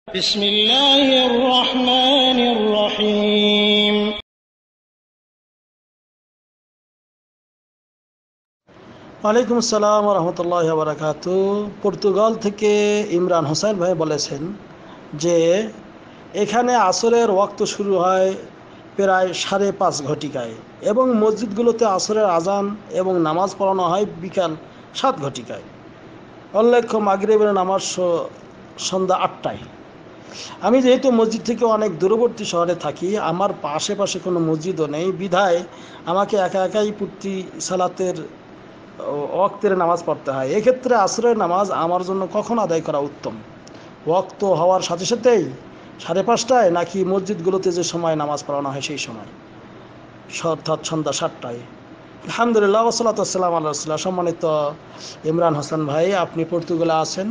بسم الله الرحمن الرحيم ওয়ালাইকুম আসসালাম ওয়া রাহমাতুল্লাহি ওয়া বারাকাতুহু। পর্তুগাল থেকে ইমরান হোসেন ভাই বলেছেন যে এখানে আসরের ওয়াক্ত শুরু হয় প্রায় 5:30 ঘটিকায় এবং মসজিদগুলোতে আসরের আজান এবং নামাজ পড়ানো হয় বিকাল 7 ঘটিকায়। উল্লেখ্য মাগরিবের নামাজ সন্ধ্যা 8টায়। আমি যেহেতু মসজিদ থেকে অনেক দূরবর্তী শহরে থাকি, আমার আশেপাশে কোনো মসজিদও নেই, বিধায় আমাকে একা একাই প্রতি সালাতের ওয়াক্তের নামাজ পড়তে হয়। এক্ষেত্রে আসরের নামাজ আমার জন্য কখন আদায় করা উত্তম? ওয়াক্ত হওয়ার সাথে সাথেই 5:30টায়, নাকি মসজিদগুলোতে যে সময় নামাজ পড়ানো হয় সেই সময়, অর্থাৎ সন্ধ্যা 7টায়? আলহামদুলিল্লাহ ওয়াসসালাতু ওয়াসসালামু আলা রাসূলিল্লাহ। সম্মানিত ইমরান হোসেন ভাই, আপনি পর্তুগালে আছেন,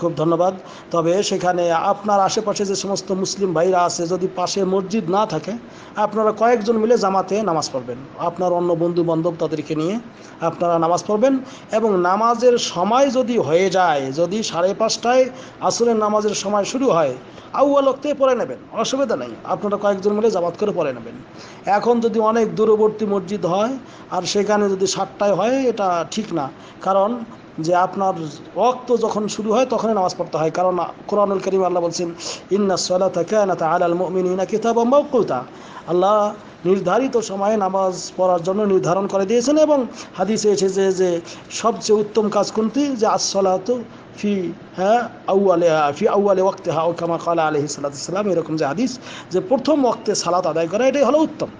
খুব ধন্যবাদ। তবে সেখানে আপনার আশেপাশে যে সমস্ত মুসলিম ভাইরা আছে, যদি পাশে মসজিদ না থাকে, আপনারা কয়েকজন মিলে জামাতে নামাজ পড়বেন। আপনার অন্য বন্ধু বান্ধব তাদেরকে নিয়ে আপনারা নামাজ পড়বেন এবং নামাজের সময় যদি হয়ে যায়, যদি 5:30টায় আসরের নামাজের সময় শুরু হয়, আউয়াল ওয়াক্তে পড়ে নেবেন, অসুবিধা নেই। আপনারা কয়েকজন মিলে জামাত করে পড়ে নেবেন। এখন যদি অনেক দূরবর্তী মসজিদ হয় আর সেখানে যদি 7টায় হয়, এটা ঠিক না। কারণ যে আপনার ওয়াক্ত যখন শুরু হয় তখনই নামাজ পড়তে হয়। কারণ কোরআনুল কারীম আল্লাহ বলছেন, ইন্নাস সালাতা কানাত আলাল মুমিনিনা কিতাবাম মাওকুতা। আল্লাহ নির্ধারিত সময়ে নামাজ পড়ার জন্য নির্ধারণ করে দিয়েছেন এবং হাদিসে এসেছে যে সবচেয়ে উত্তম কাজ কোনটি, যে আসসালাতু ফি আউয়ালে ওয়াক্তিহা ও কামা ক্বালা আলাইহিস সালাতু ওয়াসসালাম, এরকম যে হাদিস, যে প্রথম ওয়াক্তে সালাত আদায় করা, এটাই হলো উত্তম।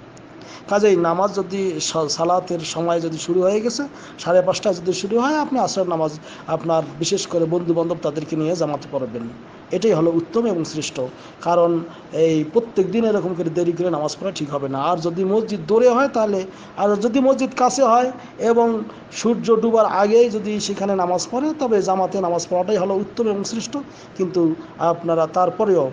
কাজেই নামাজ যদি সালাতের সময় যদি শুরু হয়ে গেছে, 5:30টায় যদি শুরু হয়, আপনি আসরের নামাজ আপনার বিশেষ করে বন্ধু বান্ধব তাদেরকে নিয়ে জামাতে পড়বেন, এটাই হলো উত্তম এবং শ্রেষ্ঠ। কারণ এই প্রত্যেক দিন এরকম করে দেরি করে নামাজ পড়া ঠিক হবে না। আর যদি মসজিদ দূরে হয় তাহলে, আর যদি মসজিদ কাছে হয় এবং সূর্য ডুবার আগেই যদি সেখানে নামাজ পড়ে, তবে জামাতে নামাজ পড়াটাই হলো উত্তম এবং শ্রেষ্ঠ। কিন্তু আপনারা তারপরেও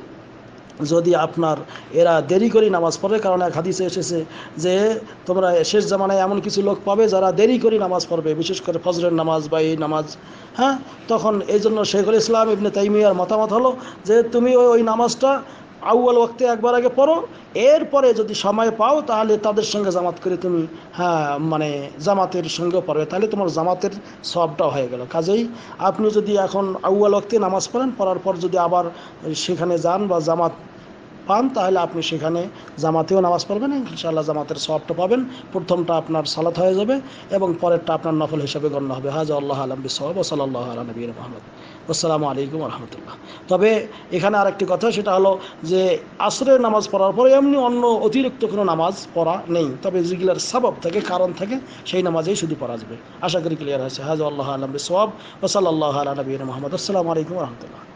যদি আপনার এরা দেরি করে নামাজ পড়ে, কারণ এক হাদিসে এসেছে যে তোমরা শেষ জামানায় এমন কিছু লোক পাবে যারা দেরি করে নামাজ পড়বে, বিশেষ করে ফজরের নামাজ বা এই নামাজ। হ্যাঁ, তখন এই জন্য শেখুল ইসলাম ইবনে তাইমিয়ার মতামত হলো যে তুমি ওই নামাজটা আউয়াল ওয়াক্তে একবার আগে পড়ো, এরপরে যদি সময় পাও তাহলে তাদের সঙ্গে জামাত করে তুমি জামাতের সঙ্গেও পড়বে, তাহলে তোমার জামাতের সওয়াবটাও হয়ে গেল। কাজেই আপনি যদি এখন আউয়াল ওয়াক্তে নামাজ পড়েন, পড়ার পর যদি আবার সেখানে যান বা জামাত পান, তাহলে আপনি সেখানে জামাতেও নামাজ পড়বেন, ইনশাআল্লাহ জামাতের সওয়াবটা পাবেন। প্রথমটা আপনার সালাত হয়ে যাবে এবং পরেরটা আপনার নফল হিসেবে গণ্য হবে। হাজা আল্লাহ আলম বিসওয়াব ওয়া সাল্লাল্লাহু আলা নবিয়িনা মুহাম্মদ। আসসালামু আলাইকুম ওয়া রাহমাতুল্লাহ। তবে এখানে আরেকটি কথা, সেটা হলো যে আসরের নামাজ পড়ার পরে এমনি অন্য অতিরিক্ত কোনো নামাজ পড়া নেই, তবে যেগুলোর সাবাব থাকে, কারণ থাকে, সেই নামাজেই শুধু পড়া যাবে। আশা করি ক্লিয়ার হয়েছে। হাজা আল্লাহ আলম বিসওয়াব ওয়া সাল্লাল্লাহু আলা নবিয়িনা মুহাম্মদ। আসসালামু আলাইকুম ওয়া রাহমাতুল্লাহ।